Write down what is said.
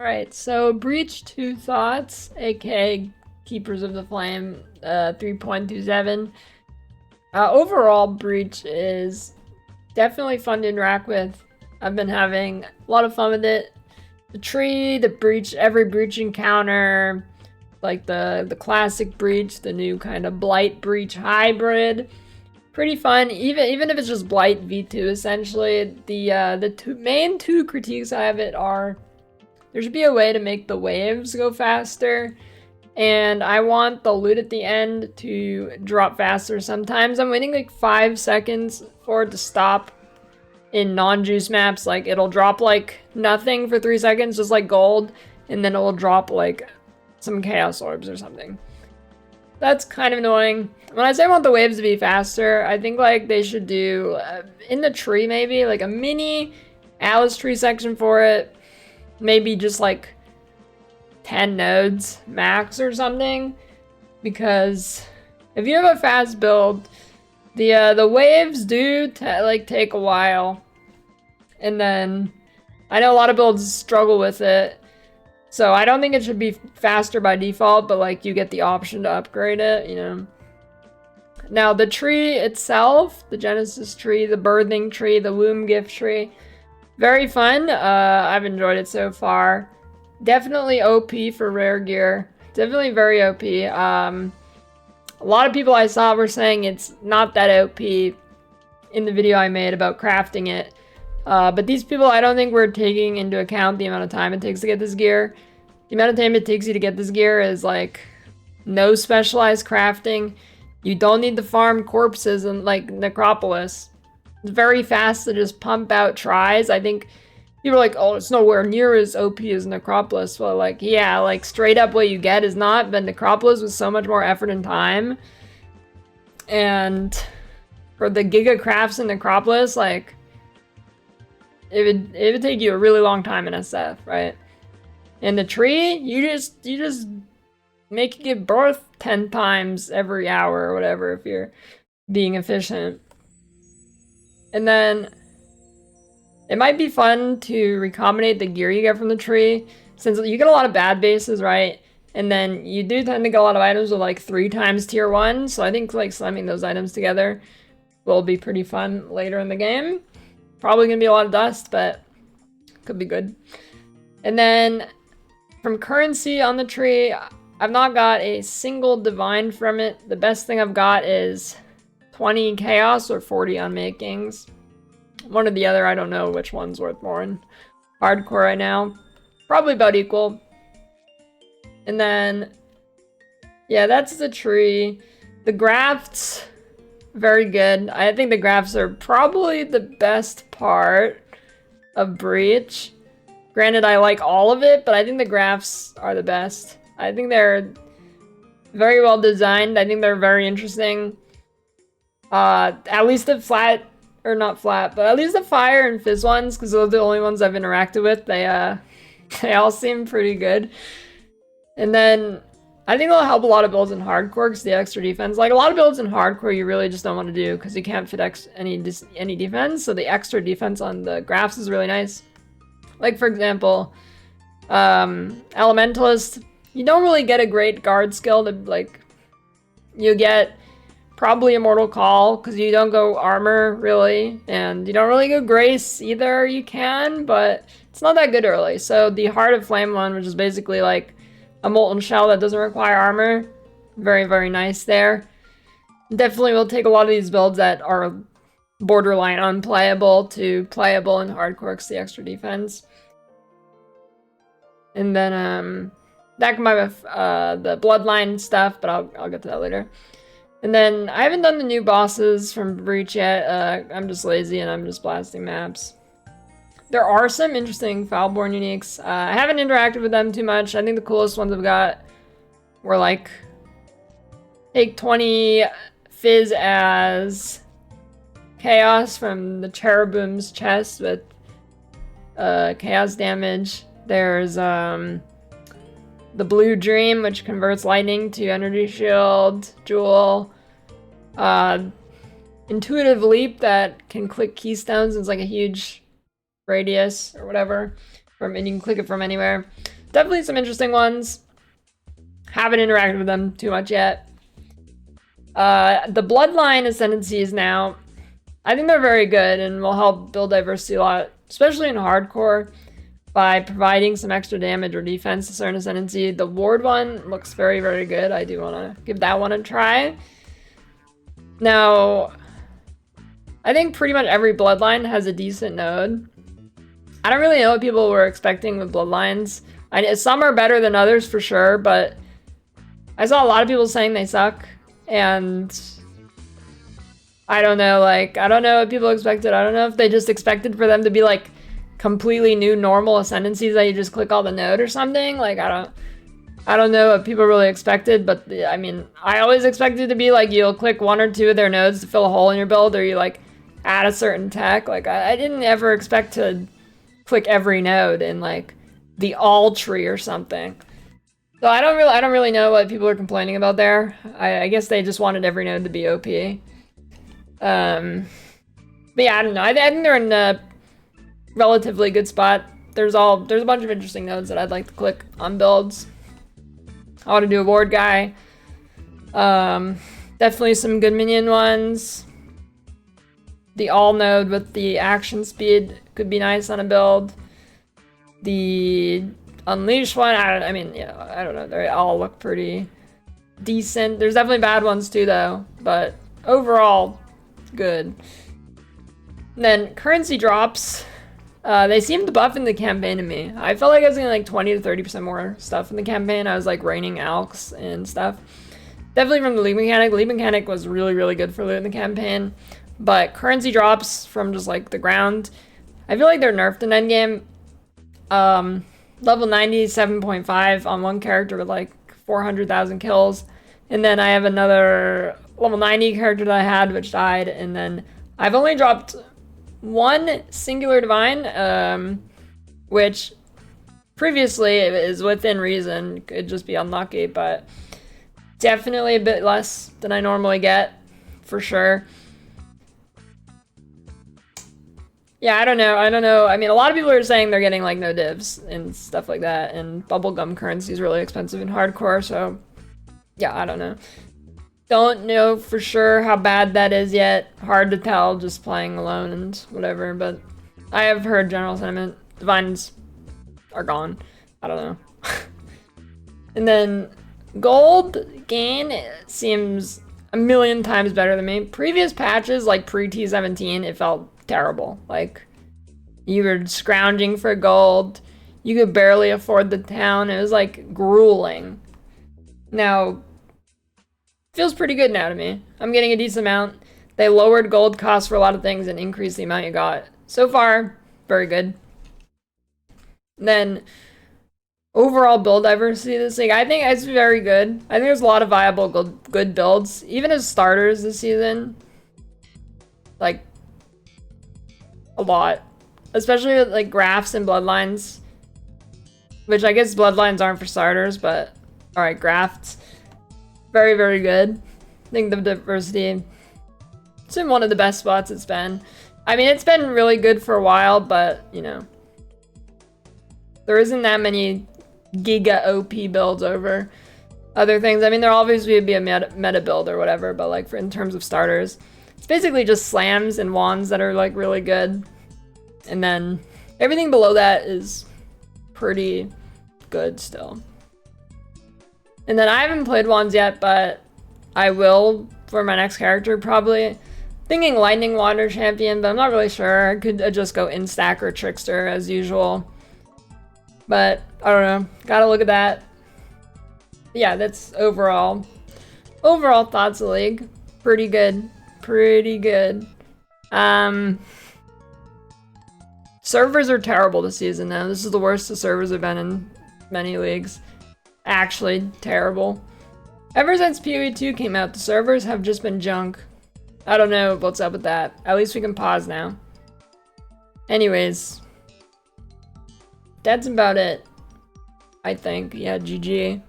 Alright, so Breach 2 Thoughts, aka Keepers of the Flame 3.27. Overall, Breach is definitely fun to interact with. I've been having a lot of fun with it. The tree, the breach, every breach encounter, like the classic breach, the new kind of blight breach hybrid. Pretty fun, even if it's just blight v2 essentially. The main two critiques I have it are there should be a way to make the waves go faster, and I want the loot at the end to drop faster. Sometimes I'm waiting like 5 seconds for it to stop in non-juice maps. Like it'll drop like nothing for 3 seconds, just like gold, and then it will drop like some chaos orbs or something. That's kind of annoying. When I say I want the waves to be faster, I think like they should do in the tree maybe like a mini Alice tree section for it. Maybe just like 10 nodes max or something, because if you have a fast build, the waves do take a while, and then I know a lot of builds struggle with it, so I don't think it should be faster by default, but like you get the option to upgrade it, you know. Now the tree itself, the Genesis tree, the birthing tree, the womb gift tree, very fun. I've enjoyed it so far. Definitely OP for rare gear. Definitely very OP. A lot of people I saw were saying it's not that OP in the video I made about crafting it. But these people, I don't think were taking into account the amount of time it takes to get this gear. The amount of time it takes you to get this gear is like no specialized crafting. You don't need to farm corpses in like Necropolis. It's very fast to just pump out tries. I think people are like, oh, it's nowhere near as OP as Necropolis. Well, like, yeah, like straight up what you get is not, but Necropolis was so much more effort and time. And for the giga crafts in Necropolis, like, it would take you a really long time in SF, right? In the tree, you just make it give birth 10 times every hour or whatever if you're being efficient. And then it might be fun to recombinate the gear you get from the tree, since you get a lot of bad bases, right? And then you do tend to get a lot of items with like 3 times tier 1, so I think like slamming those items together will be pretty fun later in the game. Probably gonna be a lot of dust, but could be good. And then from currency on the tree, I've not got a single divine from it. The best thing I've got is 20 chaos or 40 unmakings. One or the other, I don't know which one's worth more in hardcore right now. Probably about equal. And then, yeah, that's the tree. The grafts, very good. I think the grafts are probably the best part of Breach. Granted, I like all of it, but I think the grafts are the best. I think they're very well designed. I think they're very interesting. At least the flat, or not flat, but at least the fire and fizz ones, because those are the only ones I've interacted with. They all seem pretty good. And then I think they'll help a lot of builds in hardcore because the extra defense. Like a lot of builds in hardcore, you really just don't want to do because you can't fit any defense. So the extra defense on the graphs is really nice. Like for example, Elementalist, you don't really get a great guard skill to like. You get probably Immortal Call, because you don't go armor, really, and you don't really go grace either. You can, but it's not that good early. So the Heart of Flame one, which is basically like a Molten Shell that doesn't require armor, very, very nice there. Definitely will take a lot of these builds that are borderline unplayable to playable in hardcore because the extra defense. And then that combined with the Bloodline stuff, but I'll get to that later. And then I haven't done the new bosses from Breach yet. I'm just lazy and I'm just blasting maps. There are some interesting Foulborn uniques. I haven't interacted with them too much. I think the coolest ones I've got were like take 20 fizz as chaos from the Cherubim's chest with chaos damage. There's the Blue Dream, which converts lightning to energy shield, Jewel. Intuitive Leap that can click keystones. It's like a huge radius or whatever. and you can click it from anywhere. Definitely some interesting ones. Haven't interacted with them too much yet. The Bloodline ascendancies now, I think they're very good and will help build diversity a lot, especially in hardcore, by providing some extra damage or defense to certain ascendancy. The ward one looks very, very good. I do want to give that one a try. Now, I think pretty much every Bloodline has a decent node. I don't really know what people were expecting with Bloodlines. Some are better than others for sure, but I saw a lot of people saying they suck, and I don't know, like, I don't know what people expected. I don't know if they just expected for them to be, like, completely new normal ascendancies that you just click all the node or something. Like, I don't know what people really expected, but I mean, I always expected to be like, you'll click one or two of their nodes to fill a hole in your build, or you, like, add a certain tech. Like, I didn't ever expect to click every node in, like, the all tree or something. So I don't really know what people are complaining about there. I guess they just wanted every node to be OP. But yeah, I don't know. I think they're in a relatively good spot. There's a bunch of interesting nodes that I'd like to click on builds. I want to do a ward guy. Definitely some good minion ones. The all node with the action speed could be nice on a build. The Unleash one, I mean, yeah, I don't know. They all look pretty decent. There's definitely bad ones too, though. But overall, good. And then currency drops. They seem to buff in the campaign to me. I felt like I was getting like 20 to 30% more stuff in the campaign. I was like raining alks and stuff. Definitely from the league mechanic. League mechanic was really, really good for loot in the campaign. But currency drops from just like the ground, I feel like they're nerfed in endgame. Level 97.5 on one character with like 400,000 kills. And then I have another level 90 character that I had, which died. And then I've only dropped one singular divine, which previously is within reason. Could just be unlucky, but definitely a bit less than I normally get, for sure. Yeah, I don't know. I mean, a lot of people are saying they're getting like no divs and stuff like that, and bubblegum currency is really expensive in hardcore, so yeah, I don't know. Don't know for sure how bad that is yet. Hard to tell just playing alone and whatever, but I have heard general sentiment. Divines are gone. I don't know. And then gold gain seems a million times better than me. Previous patches, like pre-T17, it felt terrible. Like, you were scrounging for gold. You could barely afford the town. It was like grueling. Now, feels pretty good now to me. I'm getting a decent amount. They lowered gold costs for a lot of things and increased the amount you got. So far, very good. And then overall build diversity this league, I think it's very good. I think there's a lot of viable good builds, even as starters this season. Like, a lot. Especially with, like, grafts and bloodlines. Which I guess bloodlines aren't for starters, but alright, grafts. Very, very good. I think the diversity, it's in one of the best spots it's been. I mean, it's been really good for a while, but, you know, there isn't that many giga OP builds over other things. I mean, there'll obviously be a meta build or whatever, but like in terms of starters, it's basically just slams and wands that are like really good. And then everything below that is pretty good still. And then I haven't played wands yet, but I will for my next character probably. Thinking lightning water champion, but I'm not really sure. I could just go instack or trickster as usual. But I don't know. Gotta look at that. Yeah, that's overall thoughts of the league. Pretty good. Pretty good. Servers are terrible this season though. This is the worst the servers have been in many leagues. Actually, terrible. Ever since PoE 2 came out, the servers have just been junk. I don't know what's up with that. At least we can pause now. Anyways. That's about it. I think. Yeah, GG.